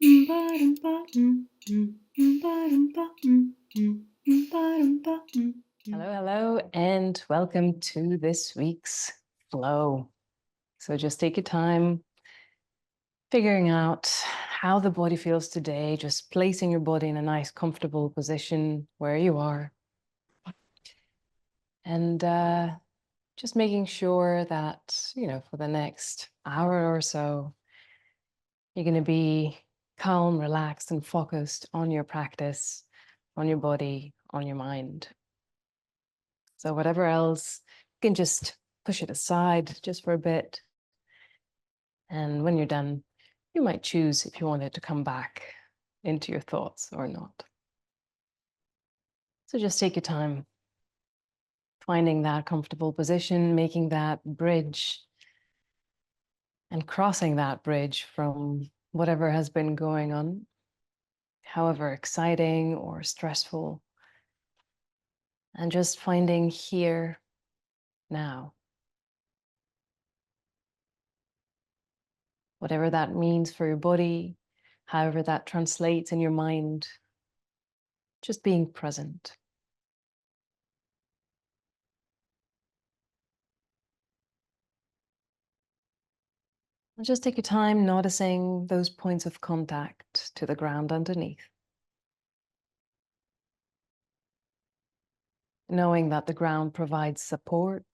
Hello, and welcome to this week's flow. So just take your time figuring out how the body feels today, just placing your body in a nice, comfortable position where you are. And just making sure that, for the next hour or so, you're going to be calm, relaxed, and focused on your practice, on your body, on your mind. So whatever else, you can just push it aside just for a bit. And when you're done, you might choose if you want it to come back into your thoughts or not. So just take your time finding that comfortable position, making that bridge, and crossing that bridge from whatever has been going on, however exciting or stressful, and just finding here now. Whatever that means for your body, however that translates in your mind, just being present. And just take your time noticing those points of contact to the ground underneath. Knowing that the ground provides support,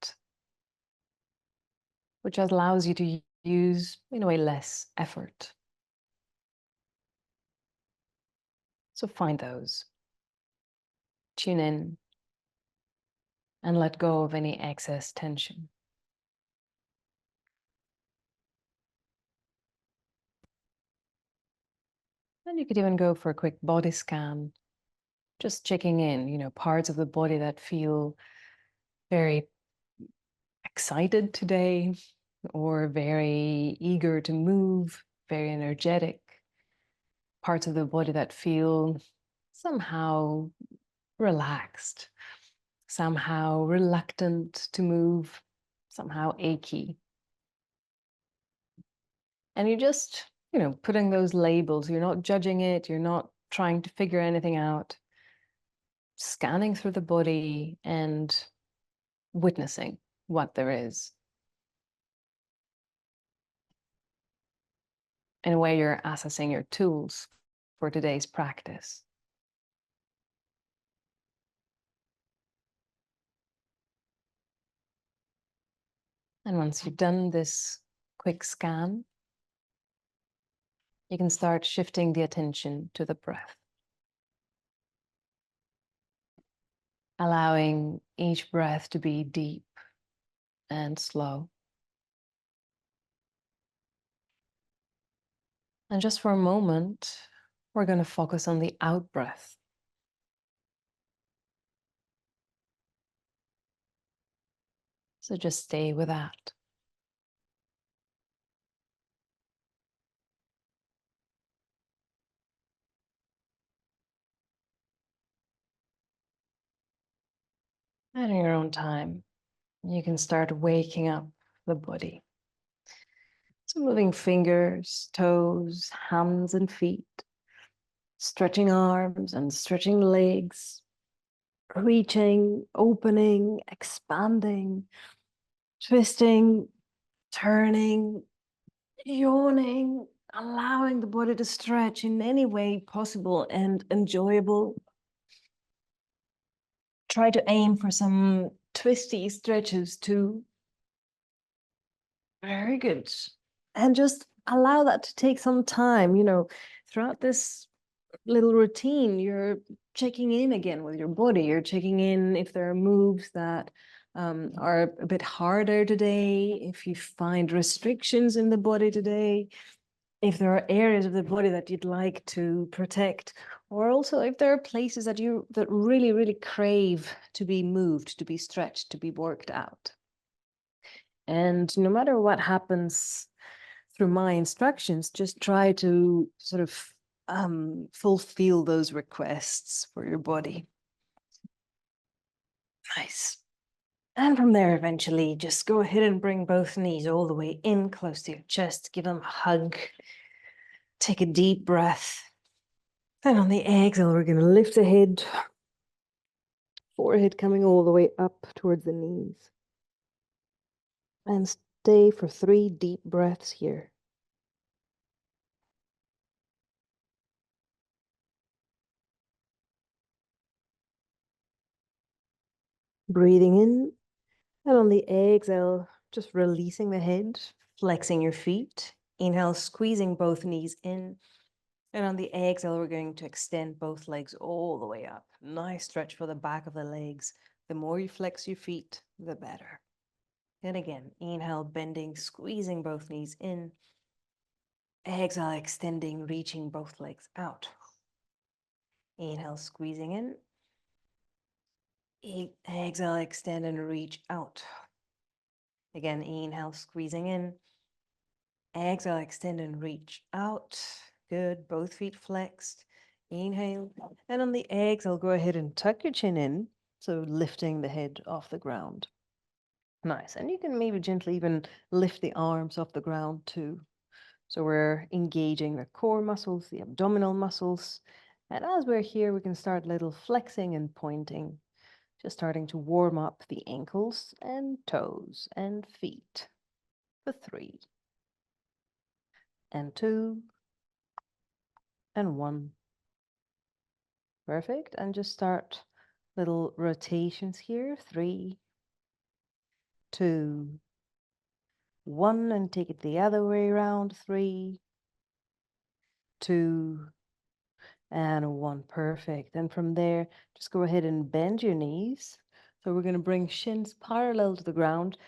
which allows you to use, in a way, less effort. So find those. Tune in and let go of any excess tension. And you could even go for a quick body scan, just checking in, parts of the body that feel very excited today or very eager to move, very energetic. Parts of the body that feel somehow relaxed, somehow reluctant to move, somehow achy. And you're just, putting those labels. You're not judging it. You're not trying to figure anything out. Scanning through the body and witnessing what there is. In a way, you're assessing your tools for today's practice. And once you've done this quick scan, you can start shifting the attention to the breath. Allowing each breath to be deep and slow. And just for a moment, we're going to focus on the out breath. So just stay with that. And in your own time, you can start waking up the body. So moving fingers, toes, hands and feet, stretching arms and stretching legs, reaching, opening, expanding, twisting, turning, yawning, allowing the body to stretch in any way possible and enjoyable. Try to aim for some twisty stretches too. Very good. And just allow that to take some time, throughout this little routine, you're checking in again with your body. You're checking in if there are moves that are a bit harder today, if you find restrictions in the body today, if there are areas of the body that you'd like to protect, or also if there are places that really, really crave to be moved, to be stretched, to be worked out. And no matter what happens through my instructions, just try to sort of fulfill those requests for your body. Nice. And from there, eventually, just go ahead and bring both knees all the way in close to your chest. Give them a hug. Take a deep breath. And on the exhale, we're going to lift the head, forehead coming all the way up towards the knees. And stay for 3 deep breaths here. Breathing in, and on the exhale, just releasing the head, flexing your feet. Inhale, squeezing both knees in. And on the exhale, we're going to extend both legs all the way up. Nice stretch for the back of the legs. The more you flex your feet, the better. And again, inhale, bending, squeezing both knees in. Exhale, extending, reaching both legs out. Inhale, squeezing in. Exhale, extend and reach out. Again, inhale, squeezing in. Exhale, extend and reach out. Good, both feet flexed. Inhale, and on the exhale, go ahead and tuck your chin in, so lifting the head off the ground. Nice, and you can maybe gently even lift the arms off the ground too. So we're engaging the core muscles, the abdominal muscles, and as we're here, we can start little flexing and pointing, just starting to warm up the ankles and toes and feet for 3 and 2 and 1. Perfect. And just start little rotations here. 3, 2, 1, and take it the other way around. 3, 2, and 1. Perfect. And from there, just go ahead and bend your knees. So we're going to bring shins parallel to the ground.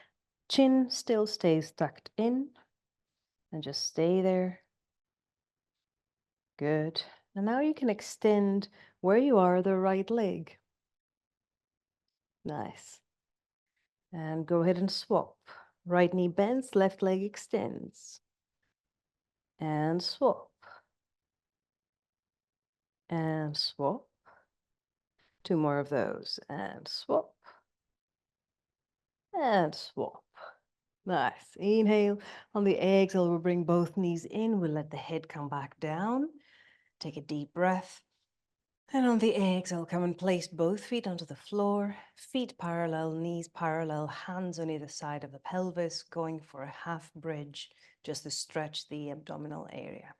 Chin still stays tucked in. And just stay there. Good. And now you can extend where you are the right leg. Nice. And go ahead and swap. Right knee bends, left leg extends. And swap. And swap. 2 more of those. And swap. And swap. Nice. Inhale. On the exhale, we'll bring both knees in. We'll let the head come back down. Take a deep breath. And on the exhale, come and place both feet onto the floor. Feet parallel, knees parallel, hands on either side of the pelvis, going for a half bridge, just to stretch the abdominal area.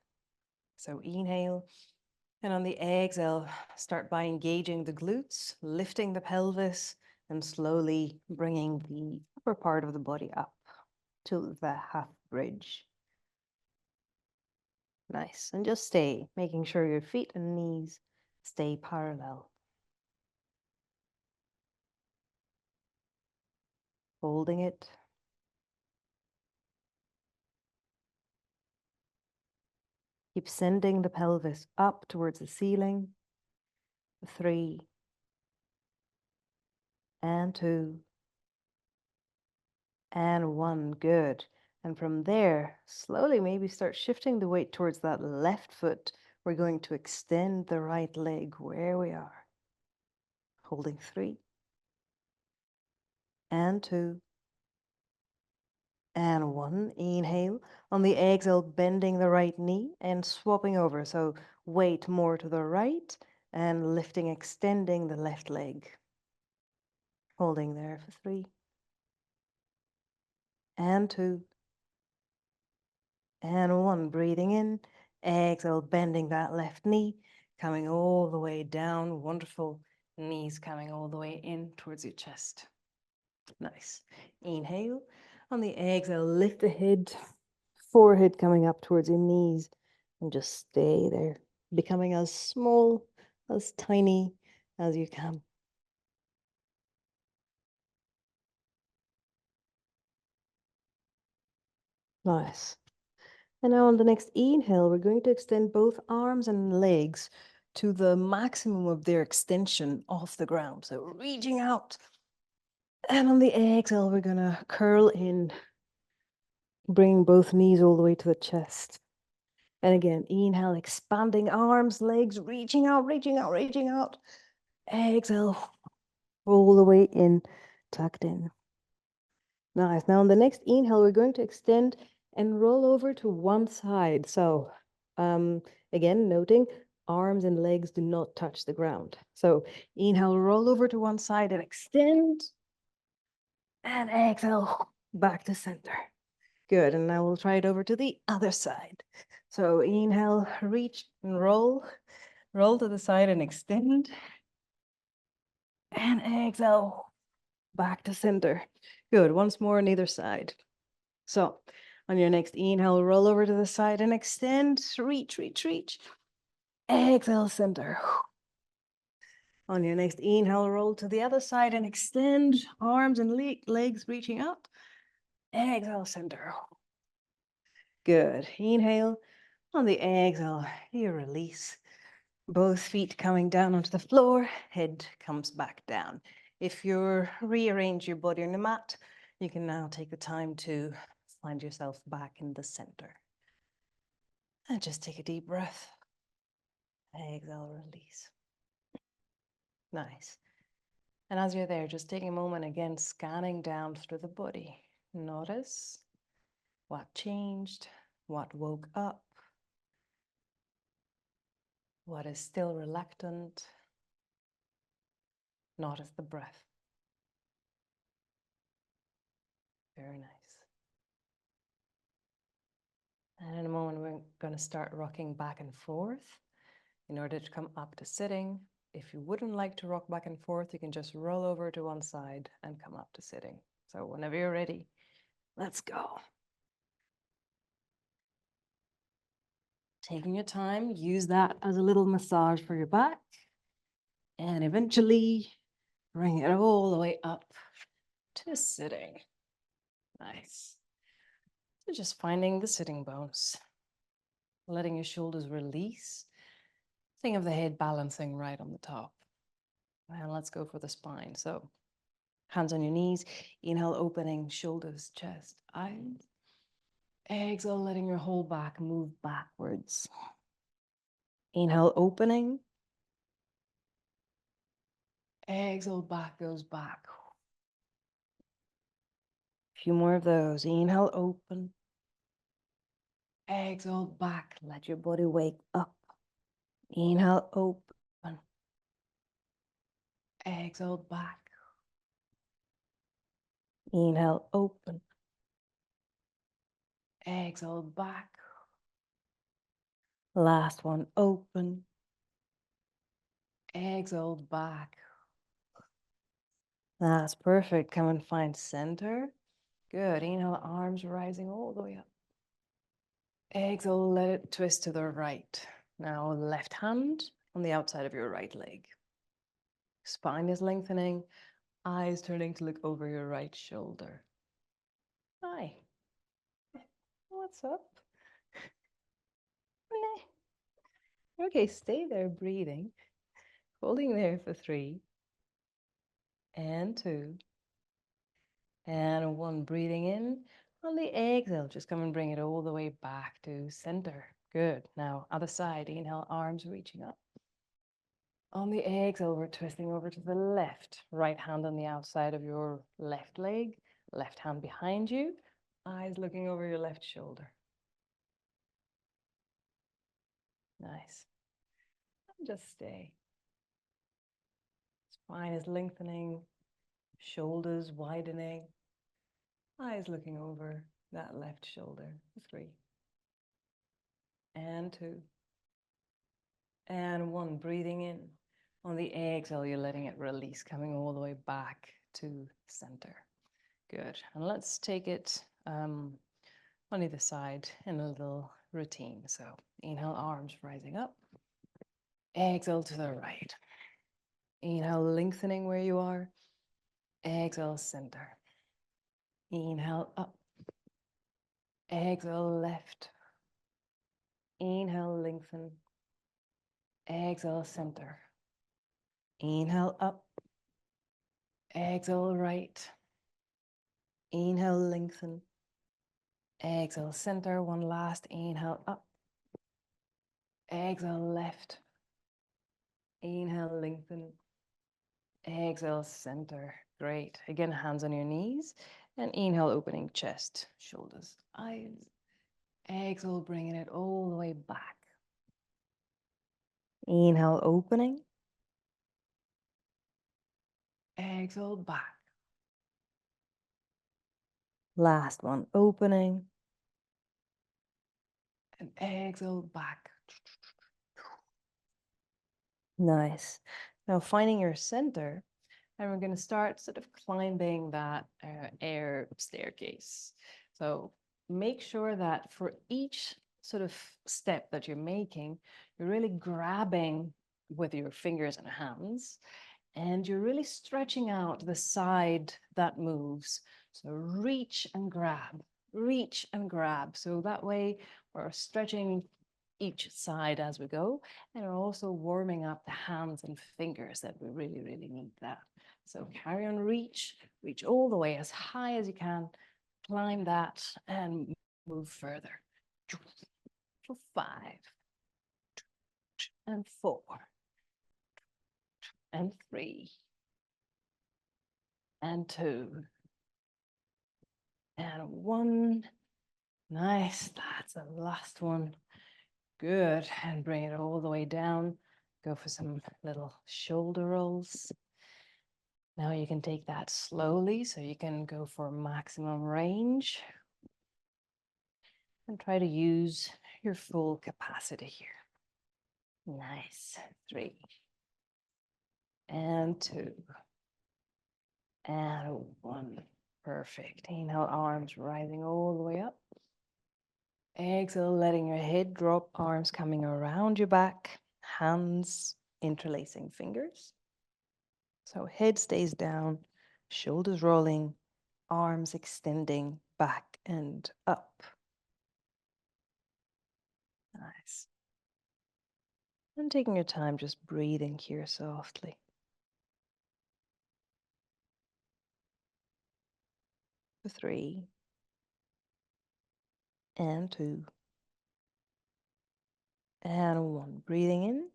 So inhale. And on the exhale, start by engaging the glutes, lifting the pelvis, and slowly bringing the upper part of the body up to the half bridge. Nice. And just stay, making sure your feet and knees stay parallel. Holding it. Keep sending the pelvis up towards the ceiling. 3 and 2 and 1. Good. And from there, slowly maybe start shifting the weight towards that left foot. We're going to extend the right leg where we are. Holding 3 and 2 and 1. Inhale. On the exhale, bending the right knee and swapping over. So weight more to the right and lifting, extending the left leg. Holding there for 3 and 2 and 1. Breathing in. Exhale, bending that left knee, coming all the way down. Wonderful. Knees coming all the way in towards your chest. Nice. Inhale. On the exhale, lift the head, forehead coming up towards your knees, and just stay there, becoming as small, as tiny as you can. Nice. And now on the next inhale, we're going to extend both arms and legs to the maximum of their extension off the ground. So reaching out. And on the exhale, we're going to curl in, bring both knees all the way to the chest. And again, inhale, expanding arms, legs, reaching out, reaching out, reaching out. Exhale, all the way in, tucked in. Nice. Now on the next inhale, we're going to extend and roll over to one side. So Again, noting arms and legs do not touch the ground. So inhale, roll over to one side and extend. And exhale, back to center. Good, and now we'll try it over to the other side. So inhale, reach and roll. Roll to the side and extend. And exhale, back to center. Good, once more on either side. So on your next inhale, roll over to the side and extend. Reach, reach, reach. Exhale, center. On your next inhale, roll to the other side and extend. Arms and legs reaching up. Exhale, center. Good. Inhale. On the exhale, you release. Both feet coming down onto the floor, head comes back down. If you're rearrange your body on the mat, you can now take the time to find yourself back in the center. And just take a deep breath. Exhale, release. Nice. And as you're there, just take a moment again, scanning down through the body. Notice what changed, what woke up, what is still reluctant. Notice the breath. Very nice. And in a moment, we're going to start rocking back and forth in order to come up to sitting. If you wouldn't like to rock back and forth, you can just roll over to one side and come up to sitting. So whenever you're ready, let's go. Taking your time, use that as a little massage for your back. And eventually bring it all the way up to sitting. Nice. So just finding the sitting bones. Letting your shoulders release. Think of the head balancing right on the top. And let's go for the spine. So hands on your knees. Inhale, opening shoulders, chest, eyes. Exhale, letting your whole back move backwards. Inhale, opening. Exhale, back goes back. A few more of those. Inhale, open. Exhale, back. Let your body wake up. Inhale, open. Exhale, back. Inhale, open. Exhale, back. Last one, open. Exhale, back. That's perfect. Come and find center. Good. Inhale, arms rising all the way up. Exhale, let it twist to the right. Now, left hand on the outside of your right leg. Spine is lengthening, eyes turning to look over your right shoulder. Hi. What's up? Okay, stay there breathing. Holding there for 3 and 2 and 1. Breathing in. On the exhale, just come and bring it all the way back to center. Good. Now, other side. Inhale, arms reaching up. On the exhale, we're twisting over to the left. Right hand on the outside of your left leg. Left hand behind you. Eyes looking over your left shoulder. Nice. And just stay. Spine is lengthening. Shoulders widening. Eyes looking over that left shoulder. 3 and 2 and 1. Breathing in. On the exhale, you're letting it release, coming all the way back to center. Good. And let's take it on either side in a little routine. So inhale, arms rising up. Exhale to the right. Inhale, lengthening where you are. Exhale, center. Inhale, up. Exhale, left. Inhale, lengthen. Exhale, center. Inhale, up. Exhale, right. Inhale, lengthen. Exhale, center. One last inhale, up. Exhale, left. Inhale, lengthen. Exhale, center. Great. Again, hands on your knees. And inhale, opening chest, shoulders, eyes. Exhale, bringing it all the way back. Inhale, opening. Exhale, back. Last one, opening. And exhale, back. Nice. Now finding your center, and we're going to start sort of climbing that air staircase. So make sure that for each sort of step that you're making, you're really grabbing with your fingers and hands, and you're really stretching out the side that moves. So reach and grab, reach and grab. So that way we're stretching each side as we go, and we're also warming up the hands and fingers that we really, really need that. So carry on, reach all the way as high as you can, climb that and move further. For 5 and 4 and 3 and 2 and 1. Nice, that's the last one. Good, and bring it all the way down. Go for some little shoulder rolls. Now you can take that slowly, so you can go for maximum range and try to use your full capacity here. Nice. 3 and 2 and 1. Perfect. Inhale, arms rising all the way up. Exhale, letting your head drop, arms coming around your back, hands interlacing fingers. So head stays down, shoulders rolling, arms extending back and up. Nice. And taking your time, just breathing here softly. For 3 and 2 and 1. Breathing in.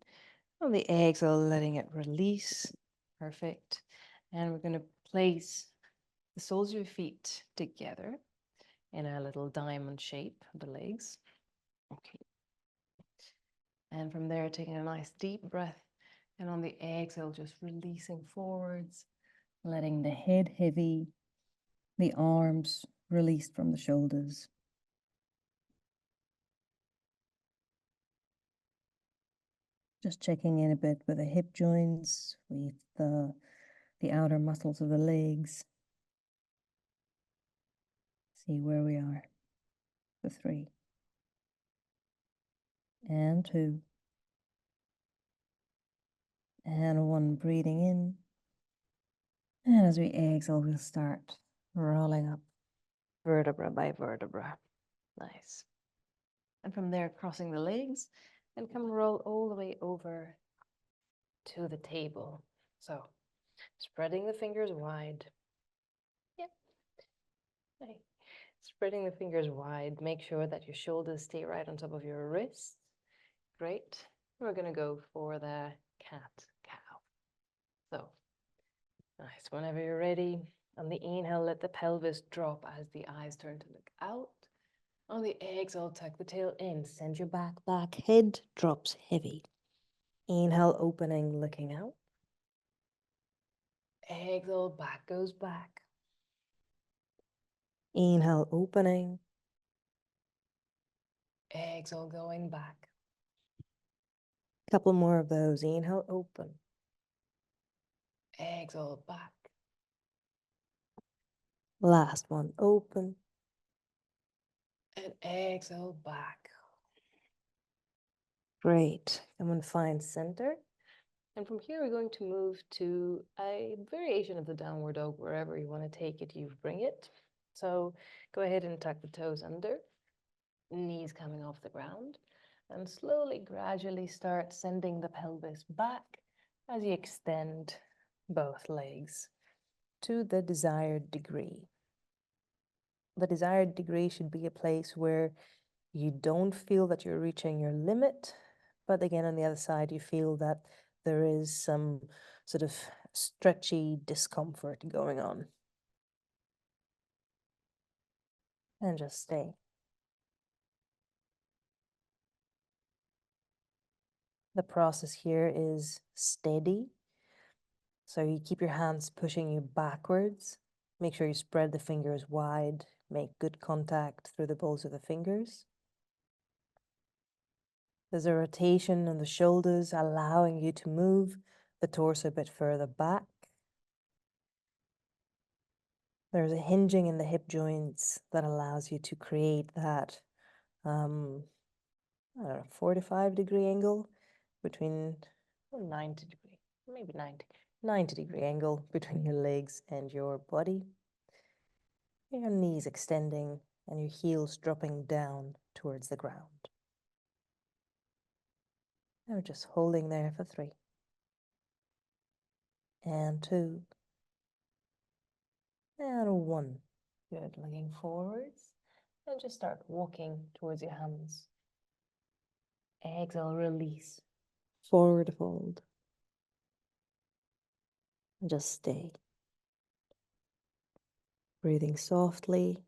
On the exhale, letting it release. Perfect. And we're going to place the soles of your feet together in a little diamond shape, the legs. Okay. And from there, taking a nice deep breath. And on the exhale, just releasing forwards, letting the head heavy, the arms released from the shoulders. Just checking in a bit with the hip joints, with the outer muscles of the legs. See where we are. For 3 and 2 and 1. Breathing in. And as we exhale, we'll start rolling up vertebra by vertebra. Nice. And from there, crossing the legs and come roll all the way over to the table. So spreading the fingers wide. Yep. Okay. Spreading the fingers wide. Make sure that your shoulders stay right on top of your wrists. Great. We're going to go for the cat-cow. So nice. Whenever you're ready, on the inhale, let the pelvis drop as the eyes turn to look out. On the exhale, tuck the tail in. Send your back. Head drops heavy. Inhale, opening, looking out. Exhale, back goes back. Inhale, opening. Exhale, going back. Couple more of those. Inhale, open. Exhale, back. Last one, open. And exhale, back. Great. Come and find center. And from here, we're going to move to a variation of the downward dog. Wherever you want to take it, you bring it. So go ahead and tuck the toes under, knees coming off the ground, and slowly, gradually start sending the pelvis back as you extend both legs to the desired degree. The desired degree should be a place where you don't feel that you're reaching your limit, but again, on the other side, you feel that there is some sort of stretchy discomfort going on. And just stay. The process here is steady. So you keep your hands pushing you backwards. Make sure you spread the fingers wide. Make good contact through the balls of the fingers. There's a rotation on the shoulders, allowing you to move the torso a bit further back. There's a hinging in the hip joints that allows you to create that 45-degree angle between 90 degree, maybe 90-degree angle between your legs and your body. Your knees extending and your heels dropping down towards the ground. Now just holding there for 3. And 2. And 1. Good, looking forwards. And just start walking towards your hands. Exhale, release. Forward fold. And just stay. Breathing softly.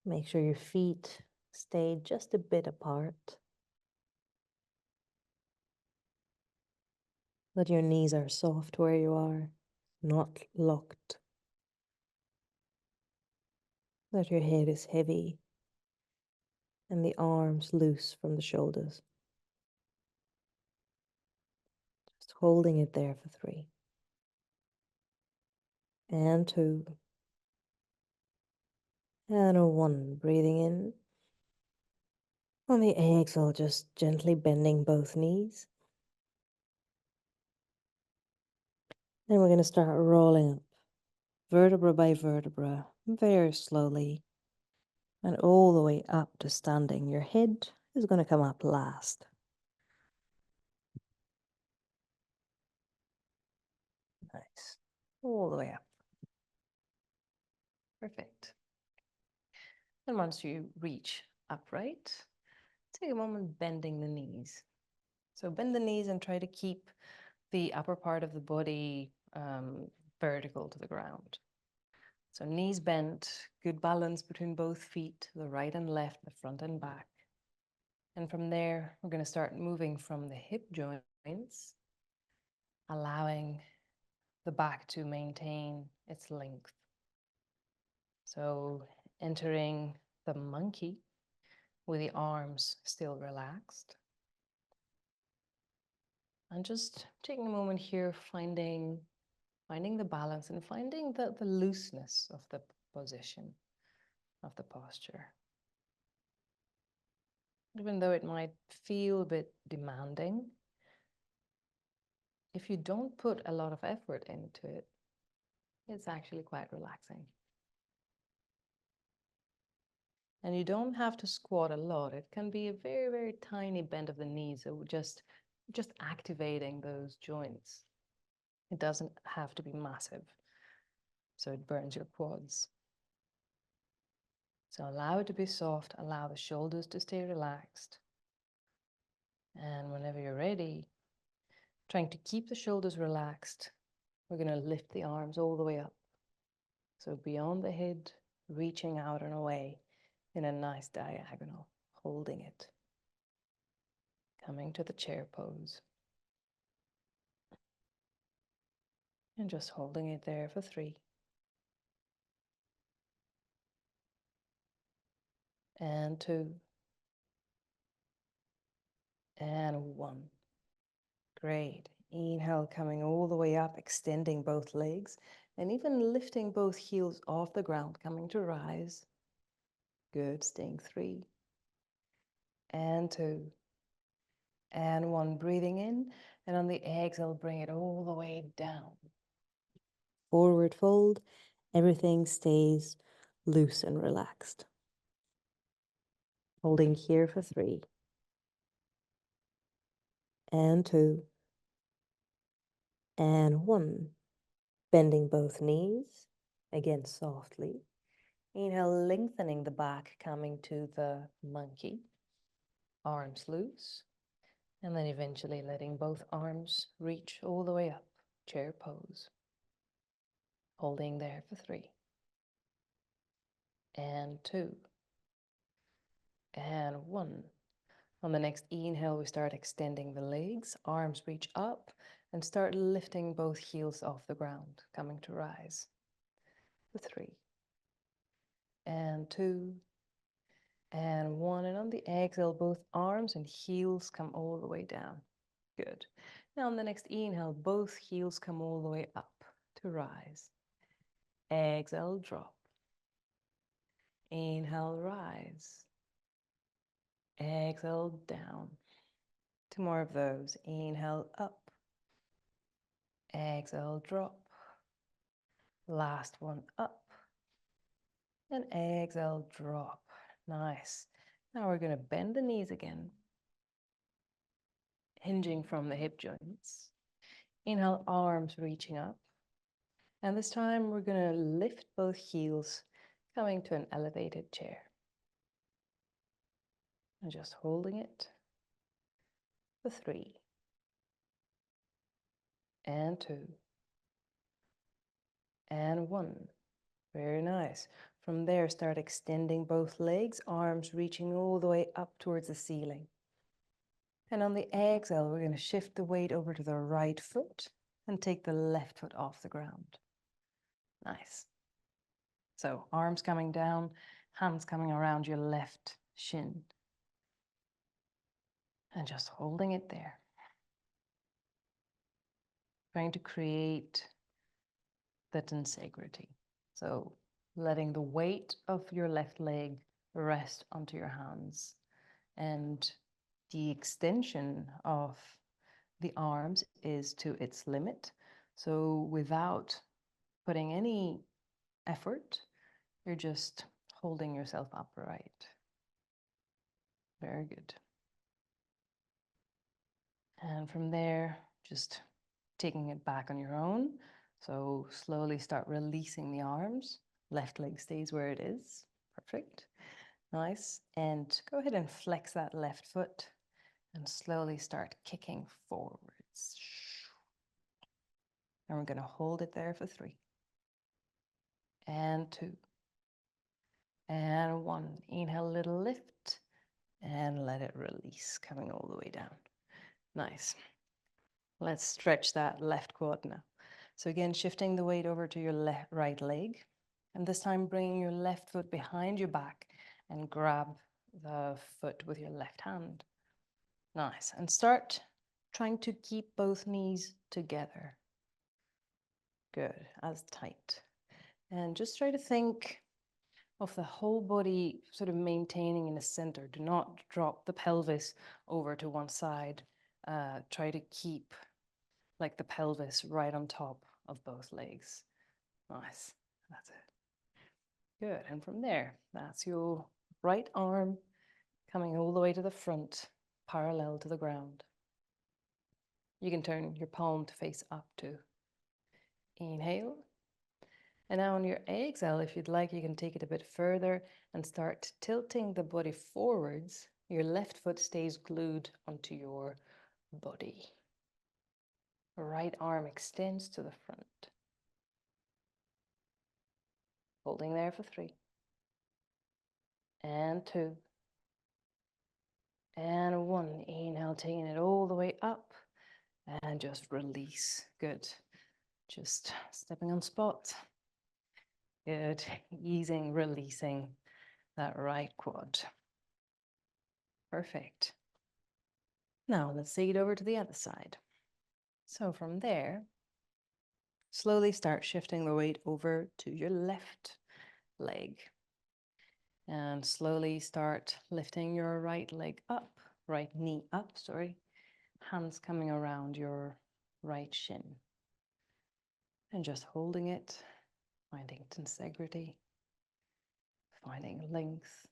Make sure your feet stay just a bit apart. That your knees are soft where you are, not locked. That your head is heavy and the arms loose from the shoulders. Just holding it there for 3. And 2. And 1. Breathing in. On the exhale, just gently bending both knees. Then we're going to start rolling up, vertebra by vertebra, very slowly, and all the way up to standing. Your head is going to come up last. Nice. All the way up. Perfect. And once you reach upright, take a moment bending the knees. So bend the knees and try to keep the upper part of the body vertical to the ground. So knees bent, good balance between both feet, the right and left, the front and back. And from there, we're going to start moving from the hip joints, allowing the back to maintain its length. So entering the monkey with the arms still relaxed. And just taking a moment here, finding the balance and finding the looseness of the position, of the posture. Even though it might feel a bit demanding, if you don't put a lot of effort into it, it's actually quite relaxing. And you don't have to squat a lot. It can be a very, very tiny bend of the knees, so just activating those joints. It doesn't have to be massive, so it burns your quads. So allow it to be soft, allow the shoulders to stay relaxed. And whenever you're ready, trying to keep the shoulders relaxed, we're going to lift the arms all the way up. So beyond the head, reaching out and away in a nice diagonal, holding it. Coming to the chair pose. And just holding it there for 3. And 2. And 1. Great. Inhale, coming all the way up, extending both legs, and even lifting both heels off the ground, coming to rise. Good, staying 3. And 2. And 1, breathing in, and on the exhale, bring it all the way down. Forward fold, everything stays loose and relaxed. Holding here for 3. And 2. And 1. Bending both knees, again softly. Inhale, lengthening the back, coming to the monkey. Arms loose. And then eventually letting both arms reach all the way up. Chair pose. Holding there for 3. And 2. And 1. On the next inhale, we start extending the legs, arms reach up, and start lifting both heels off the ground, coming to rise. For 3, and 2, and 1. And on the exhale, both arms and heels come all the way down. Good. Now on the next inhale, both heels come all the way up to rise. Exhale, drop. Inhale, rise. Exhale, down. 2 more of those. Inhale, up. Exhale, drop. Last one, up. And exhale, drop. Nice. Now we're going to bend the knees again, hinging from the hip joints. Inhale, arms reaching up. And this time we're going to lift both heels, coming to an elevated chair. And just holding it for 3, and 2, and 1. Very nice. From there, start extending both legs, arms reaching all the way up towards the ceiling. And on the exhale, we're going to shift the weight over to the right foot and take the left foot off the ground. Nice. So arms coming down, hands coming around your left shin. And just holding it there. Trying to create the tensegrity. So letting the weight of your left leg rest onto your hands, and the extension of the arms is to its limit. So without putting any effort, you're just holding yourself upright. Very good. And from there, just taking it back on your own. So slowly start releasing the arms. Left leg stays where it is. Perfect. Nice. And go ahead and flex that left foot and slowly start kicking forwards. And we're going to hold it there for 3, and 2, and 1. Inhale, little lift, and let it release, coming all the way down. Nice. Let's stretch that left quad now. So again, shifting the weight over to your right leg, and this time bringing your left foot behind your back and grab the foot with your left hand. Nice. And start trying to keep both knees together. Good, as tight. And just try to think of the whole body sort of maintaining in the center. Do not drop the pelvis over to one side. Try to keep like the pelvis right on top of both legs. Nice, that's it. Good, and from there, that's your right arm coming all the way to the front, parallel to the ground. You can turn your palm to face up too. Inhale. And now on your exhale, if you'd like, you can take it a bit further and start tilting the body forwards. Your left foot stays glued onto your body. Right arm extends to the front. Holding there for 3, and 2, and 1. Inhale, taking it all the way up, and just release. Good. Just stepping on spot. Good. Easing, releasing that right quad. Perfect. Now let's take it over to the other side. So from there, slowly start shifting the weight over to your left leg. And slowly start lifting your right leg up, right knee up, sorry. Hands coming around your right shin. And just holding it, finding tensegrity, finding length.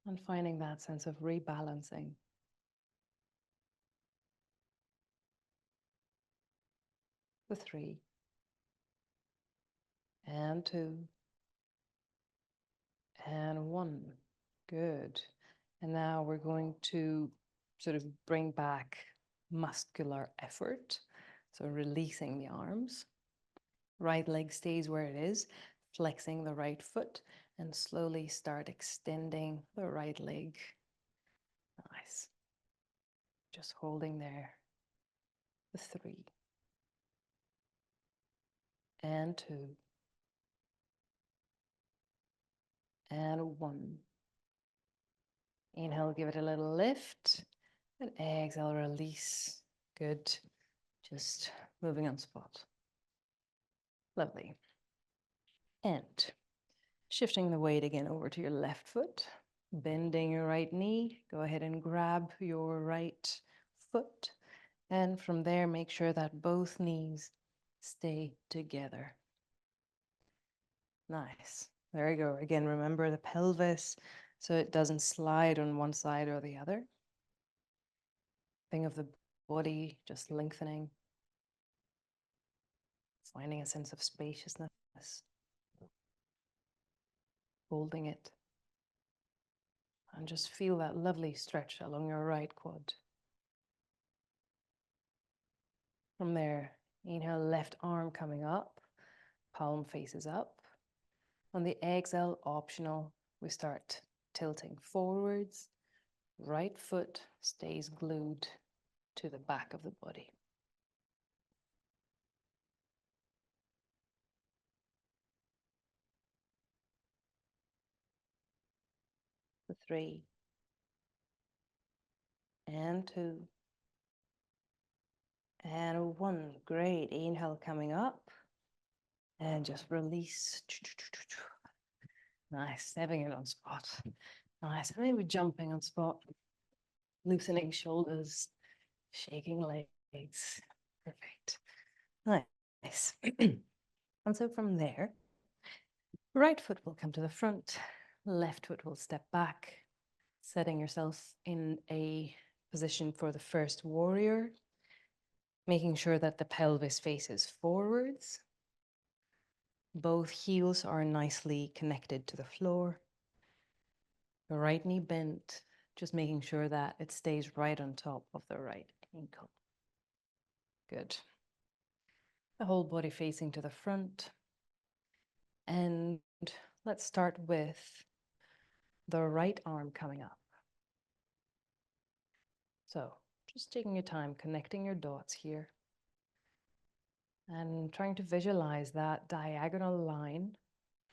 And finding that sense of rebalancing. For 3, and 2, and 1. Good. And now we're going to sort of bring back muscular effort. So releasing the arms. Right leg stays where it is, flexing the right foot, and slowly start extending the right leg. Nice. Just holding there. The 3. And 2. And 1. Inhale, give it a little lift. And exhale, release. Good. Just moving on spot. Lovely. And shifting the weight again over to your left foot. Bending your right knee. Go ahead and grab your right foot. And from there, make sure that both knees stay together. Nice. There you go. Again, remember the pelvis so it doesn't slide on one side or the other. Think of the body just lengthening, finding a sense of spaciousness, holding it, and just feel that lovely stretch along your right quad. From there, inhale, left arm coming up, palm faces up. On the exhale, optional, we start tilting forwards. Right foot stays glued to the back of the body. The 3. And 2. And 1. Great. Inhale coming up. And just release. Nice. Stepping it on spot. Nice. Maybe jumping on spot. Loosening shoulders. Shaking legs. Perfect. Nice. And so from there, right foot will come to the front. Left foot will step back. Setting yourself in a position for the first warrior. Making sure that the pelvis faces forwards. Both heels are nicely connected to the floor. The right knee bent, just making sure that it stays right on top of the right ankle. Good. The whole body facing to the front. And let's start with the right arm coming up. So just taking your time, connecting your dots here. And trying to visualize that diagonal line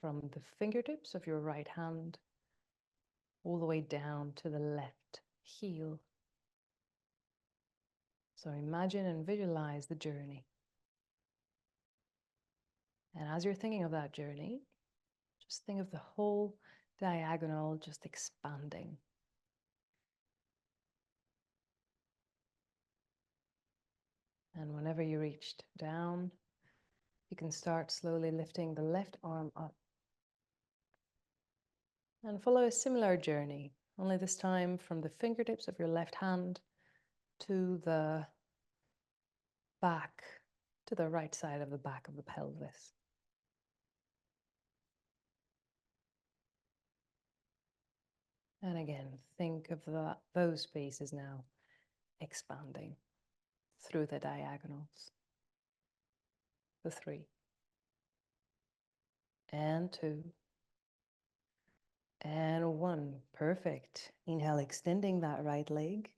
from the fingertips of your right hand all the way down to the left heel. So imagine and visualize the journey. And as you're thinking of that journey, just think of the whole diagonal just expanding. And whenever you reached down, you can start slowly lifting the left arm up. And follow a similar journey, only this time from the fingertips of your left hand to the back, to the right side of the back of the pelvis. And again, think of those spaces now expanding through the diagonals. The 3. And 2. And 1. Perfect. Inhale, extending that right leg.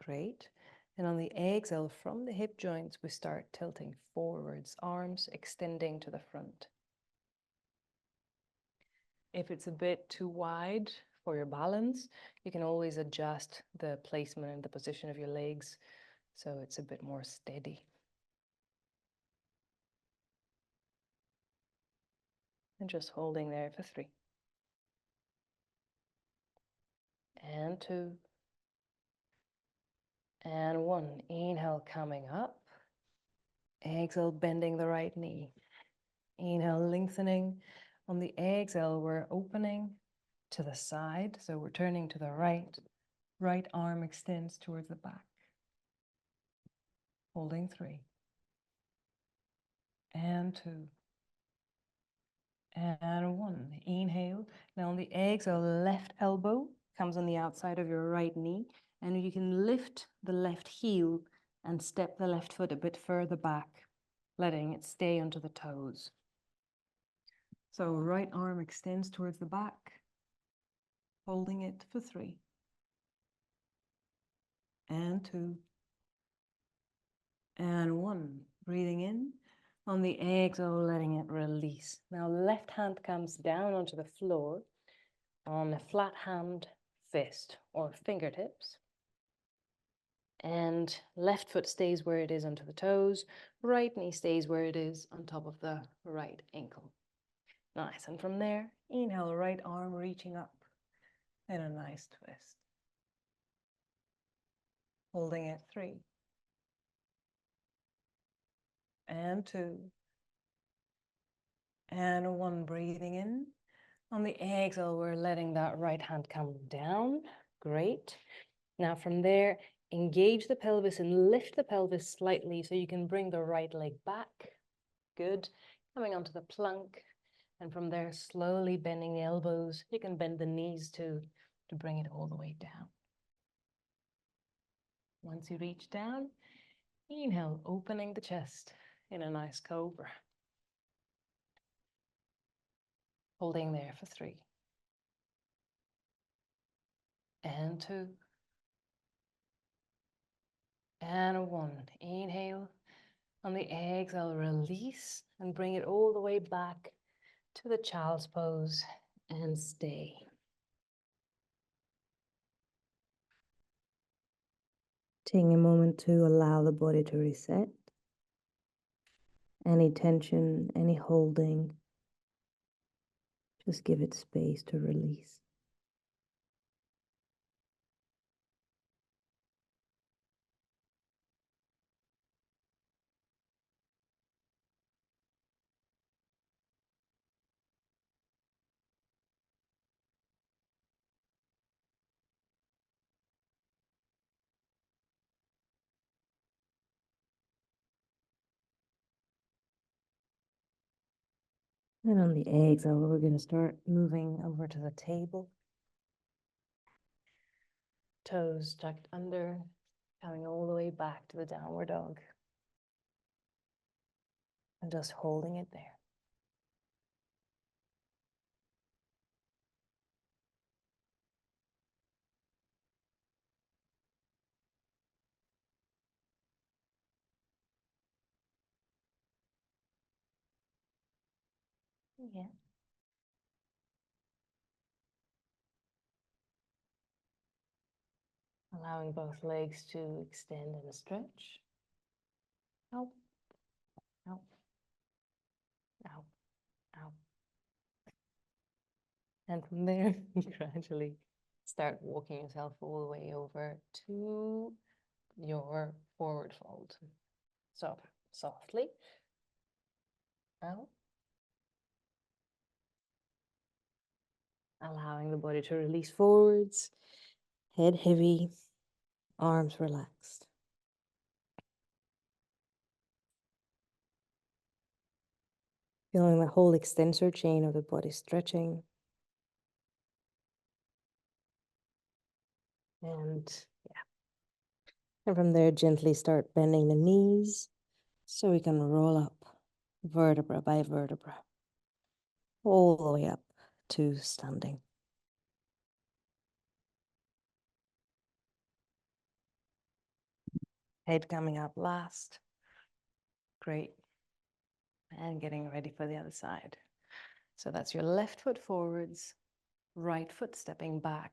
Great. And on the exhale from the hip joints, we start tilting forwards, arms extending to the front. If it's a bit too wide for your balance, you can always adjust the placement and the position of your legs so it's a bit more steady. And just holding there for 3. And 2. And 1. Inhale, coming up. Exhale, bending the right knee. Inhale, lengthening. On the exhale, we're opening to the side. So we're turning to the right. Right arm extends towards the back. Holding 3. And 2. And 1. Inhale. Now on the exhale, left elbow comes on the outside of your right knee. And you can lift the left heel and step the left foot a bit further back, letting it stay onto the toes. So right arm extends towards the back, holding it for 3. And 2. And 1. Breathing in. On the exhale, letting it release. Now left hand comes down onto the floor on a flat hand, fist, or fingertips. And left foot stays where it is onto the toes. Right knee stays where it is on top of the right ankle. Nice. And from there, inhale, right arm reaching up in a nice twist. Holding it 3. And 2. And 1. Breathing in. On the exhale, we're letting that right hand come down. Great. Now from there, engage the pelvis and lift the pelvis slightly so you can bring the right leg back. Good. Coming onto the plank. And from there, slowly bending the elbows. You can bend the knees too to bring it all the way down. Once you reach down, inhale, opening the chest in a nice cobra. Holding there for 3. And 2. And 1. Inhale. On the exhale, release and bring it all the way back to the child's pose and stay. Taking a moment to allow the body to reset. Any tension, any holding, just give it space to release. And on the exhale, we're going to start moving over to the table. Toes tucked under, coming all the way back to the downward dog. And just holding it there. Yeah. Allowing both legs to extend and stretch. Out, out, out, out. And from there, gradually start walking yourself all the way over to your forward fold. So softly. Out. Allowing the body to release forwards. Head heavy, arms relaxed. Feeling the whole extensor chain of the body stretching. And yeah. And from there, gently start bending the knees so we can roll up vertebra by vertebra, all the way up to standing. Head coming up last. Great. And getting ready for the other side. So that's your left foot forwards, right foot stepping back,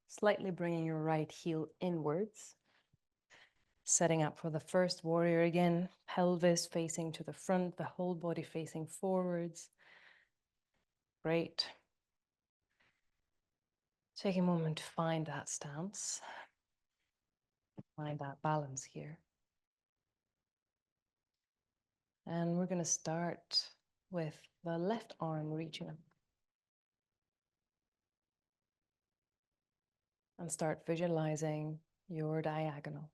slightly bringing your right heel inwards. Setting up for the first warrior again, pelvis facing to the front, the whole body facing forwards. Great. Take a moment to find that stance. Find that balance here. And we're going to start with the left arm reaching up. And start visualizing your diagonal.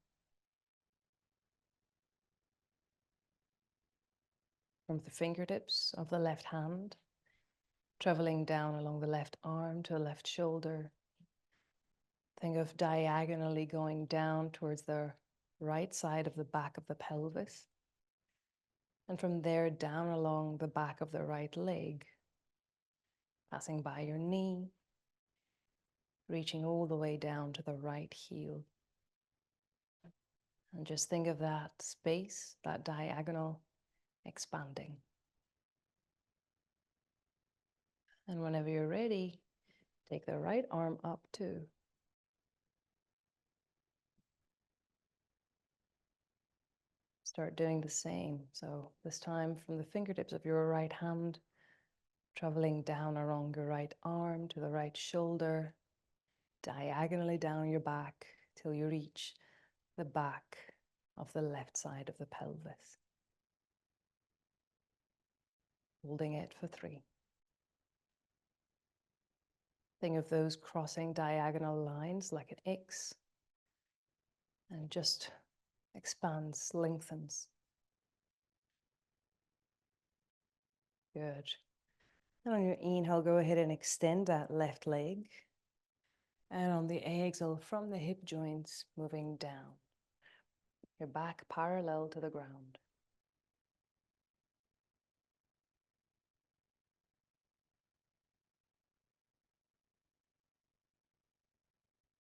From the fingertips of the left hand, traveling down along the left arm to the left shoulder. Think of diagonally going down towards the right side of the back of the pelvis. And from there down along the back of the right leg, passing by your knee, reaching all the way down to the right heel. And just think of that space, that diagonal expanding. And whenever you're ready, take the right arm up too. Start doing the same. So this time from the fingertips of your right hand, traveling down along your right arm to the right shoulder, diagonally down your back till you reach the back of the left side of the pelvis. Holding it for 3. Think of those crossing diagonal lines like an X, and just expands, lengthens. Good. And on your inhale, go ahead and extend that left leg. And on the exhale, from the hip joints, moving down. Your back parallel to the ground.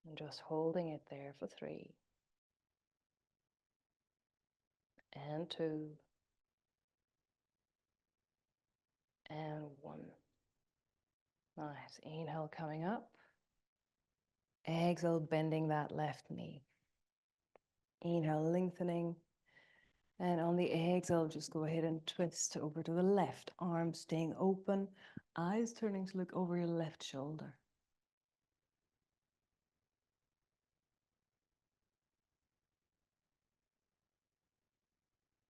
And just holding it there for 3. And 2. And 1. Nice. Inhale coming up. Exhale, bending that left knee. Inhale, lengthening. And on the exhale, just go ahead and twist over to the left. Arm staying open. Eyes turning to look over your left shoulder.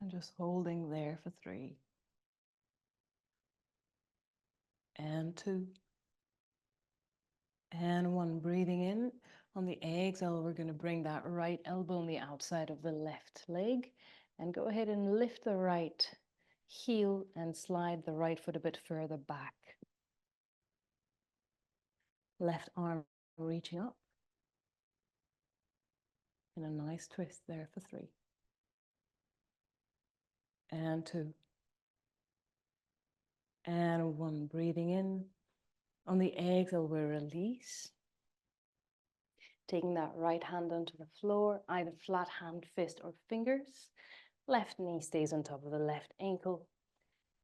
And just holding there for 3. And 2. And 1. Breathing in. On the exhale, we're going to bring that right elbow on the outside of the left leg. And go ahead and lift the right heel and slide the right foot a bit further back. Left arm reaching up. And a nice twist there for 3. And 2. And 1. Breathing in. On the exhale, we release. Taking that right hand onto the floor, either flat hand, fist, or fingers. Left knee stays on top of the left ankle.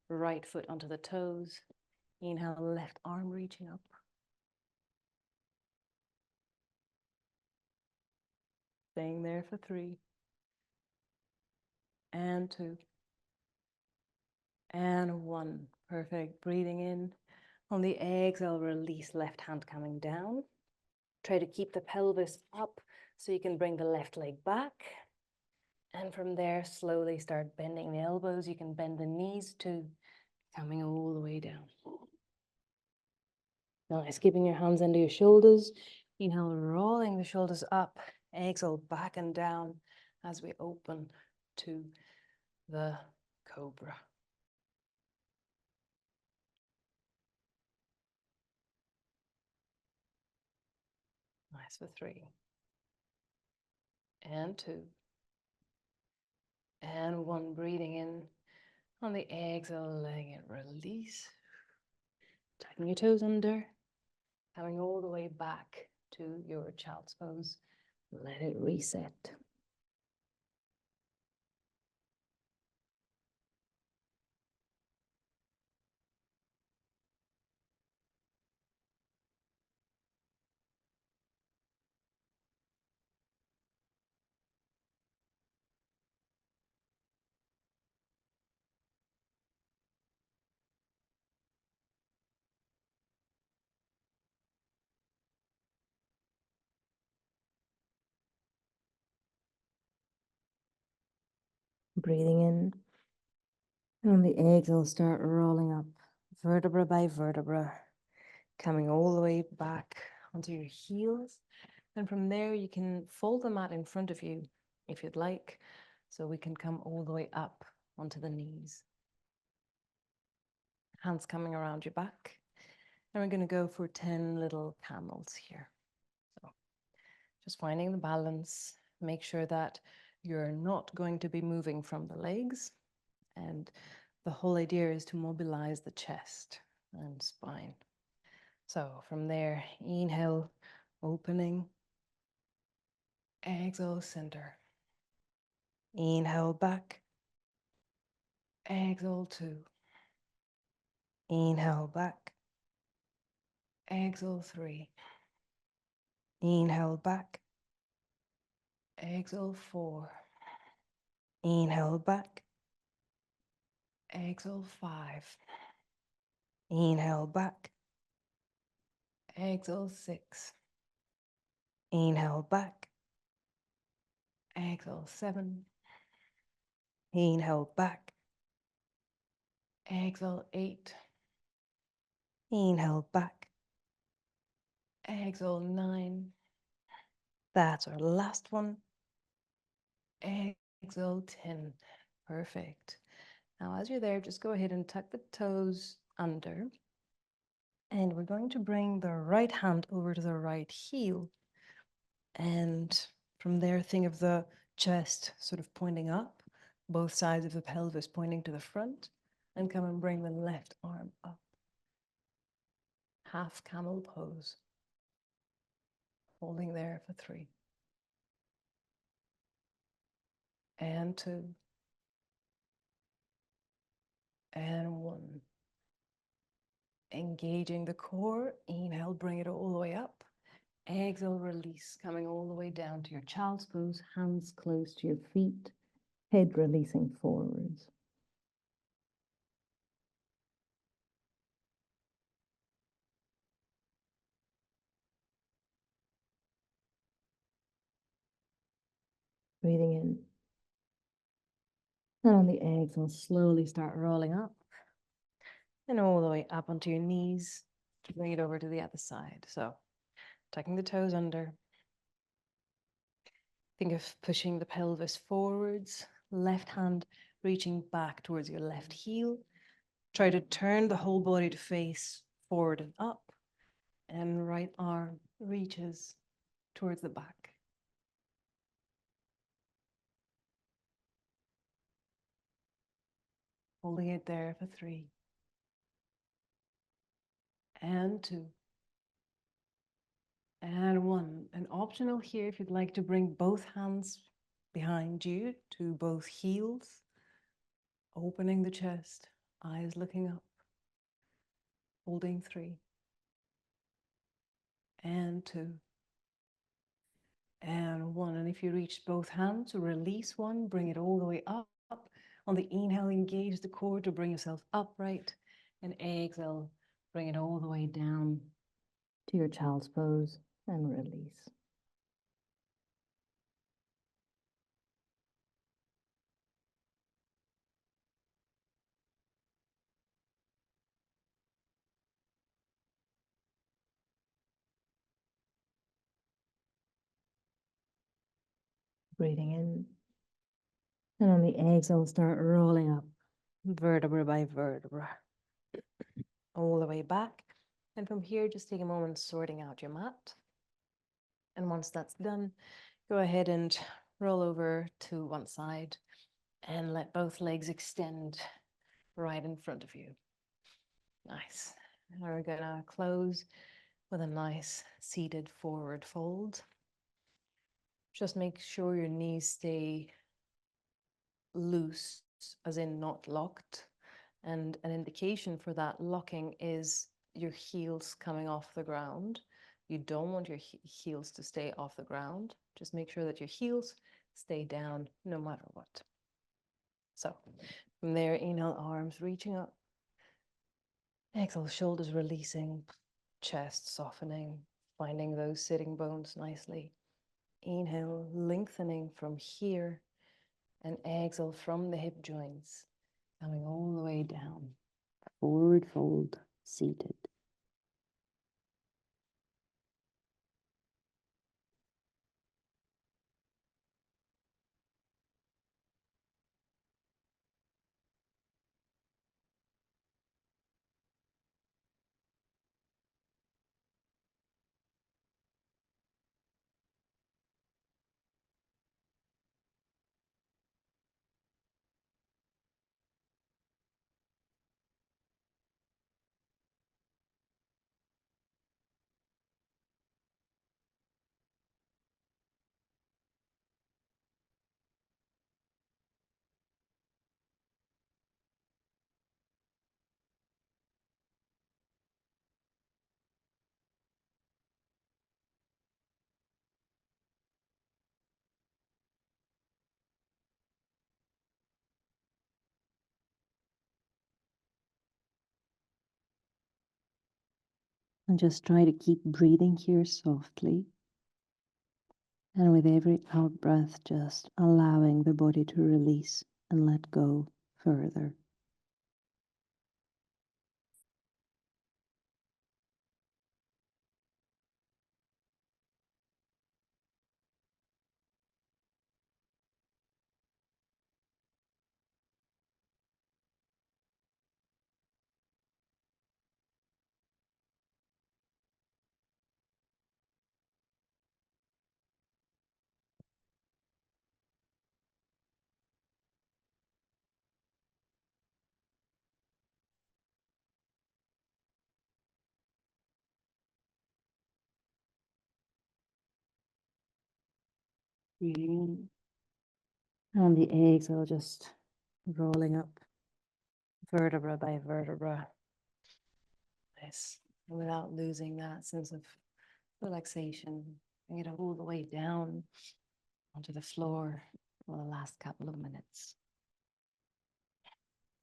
Right foot onto the toes. Inhale, left arm reaching up. Staying there for 3. And 2. And 1. Perfect. Breathing in. On the exhale, release, left hand coming down. Try to keep the pelvis up so you can bring the left leg back. And from there, slowly start bending the elbows. You can bend the knees too, coming all the way down. Nice. Keeping your hands under your shoulders. Inhale, rolling the shoulders up. Exhale, back and down as we open to the cobra. Nice for 3. And 2. And 1. Breathing in. On the exhale, letting it release. Tighten your toes under. Coming all the way back to your child's pose. Let it reset. Breathing in. And on the exhale, start rolling up vertebra by vertebra, coming all the way back onto your heels. And from there, you can fold the mat in front of you if you'd like, so we can come all the way up onto the knees. Hands coming around your back. And we're going to go for 10 little camels here. So just finding the balance. Make sure that You're not going to be moving from the legs, and the whole idea is to mobilize the chest and spine. So from there, inhale, opening, exhale, center. Inhale back, exhale, 2. Inhale back, exhale, 3. Inhale back, exhale, 4. Inhale back, exhale, 5. Inhale back, exhale, 6. Inhale back, exhale, 7. Inhale back, exhale, 8. Inhale back, exhale, 9. That's our last one. Exhale, 10. Perfect. Now, as you're there, just go ahead and tuck the toes under. And we're going to bring the right hand over to the right heel. And from there, think of the chest sort of pointing up, both sides of the pelvis pointing to the front, and come and bring the left arm up. Half camel pose. Holding there for 3. And 2. And 1. Engaging the core. Inhale, bring it all the way up. Exhale, release, coming all the way down to your child's pose, hands close to your feet, head releasing forwards. Breathing in. And on the exhale, slowly start rolling up. And all the way up onto your knees to bring it over to the other side. So, tucking the toes under. Think of pushing the pelvis forwards, left hand reaching back towards your left heel. Try to turn the whole body to face forward and up, and right arm reaches towards the back. Holding it there for 3. And 2. And 1. And optional here if you'd like to bring both hands behind you to both heels, opening the chest, eyes looking up, holding 3. And 2. And 1. And if you reach both hands, release 1, bring it all the way up. On the inhale, engage the core to bring yourself upright. And exhale, bring it all the way down to your child's pose and release. Breathing in. And on the exhale, start rolling up, vertebra by vertebra, all the way back. And from here, just take a moment sorting out your mat. And once that's done, go ahead and roll over to one side and let both legs extend right in front of you. Nice. Now we're gonna close with a nice seated forward fold. Just make sure your knees stay loose, as in not locked. And an indication for that locking is your heels coming off the ground. You don't want your heels to stay off the ground. Just make sure that your heels stay down no matter what. So from there, inhale, arms reaching up. Exhale, shoulders releasing, chest softening, finding those sitting bones nicely. Inhale, lengthening from here, and exhale from the hip joints, coming all the way down. Forward fold, seated. And just try to keep breathing here softly. And with every out breath, just allowing the body to release and let go further. Breathing in. On the exhale, just rolling up vertebra by vertebra. Nice. Without losing that sense of relaxation, bring it all the way down onto the floor for the last couple of minutes.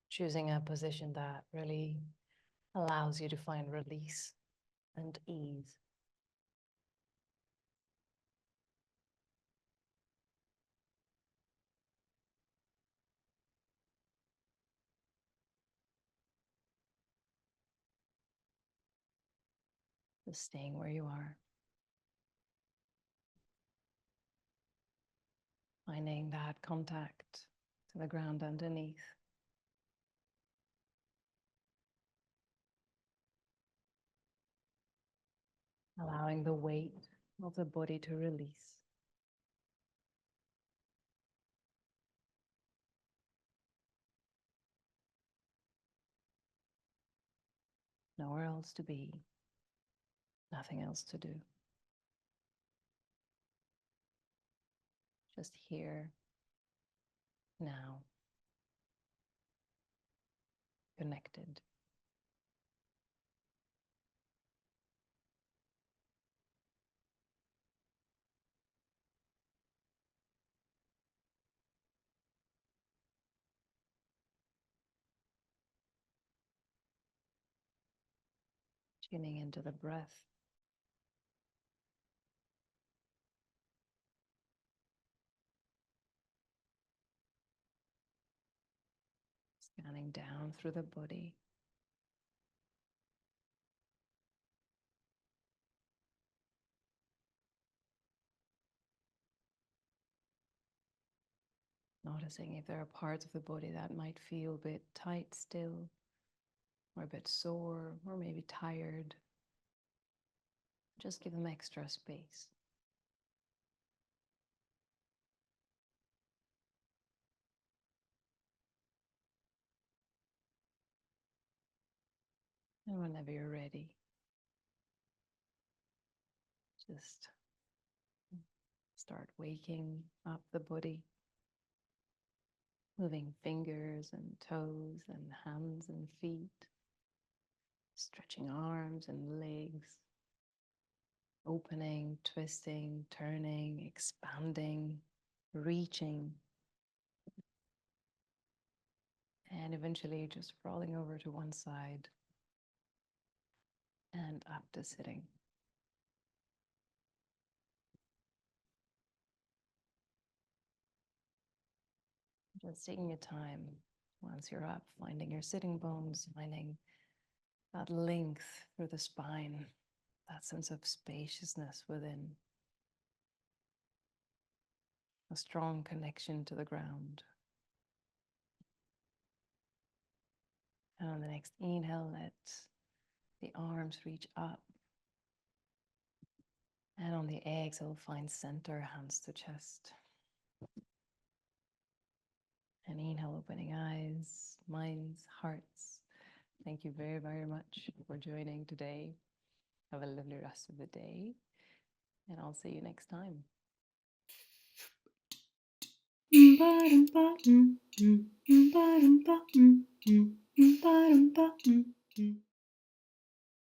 Choosing a position that really allows you to find release and ease. Just staying where you are. Finding that contact to the ground underneath. Allowing the weight of the body to release. Nowhere else to be. Nothing else to do. Just here, now, connected. Tuning into the breath. Scanning down through the body. Noticing if there are parts of the body that might feel a bit tight still, or a bit sore, or maybe tired. Just give them extra space. And whenever you're ready, just start waking up the body. Moving fingers and toes and hands and feet. Stretching arms and legs. Opening, twisting, turning, expanding, reaching. And eventually just rolling over to one side and up to sitting. Just taking your time once you're up, finding your sitting bones, finding that length through the spine, that sense of spaciousness within, a strong connection to the ground. And on the next inhale, let the arms reach up. And on the exhale, find center, hands to chest. And inhale, opening eyes, minds, hearts. Thank you very, very much for joining today. Have a lovely rest of the day, and I'll see you next time.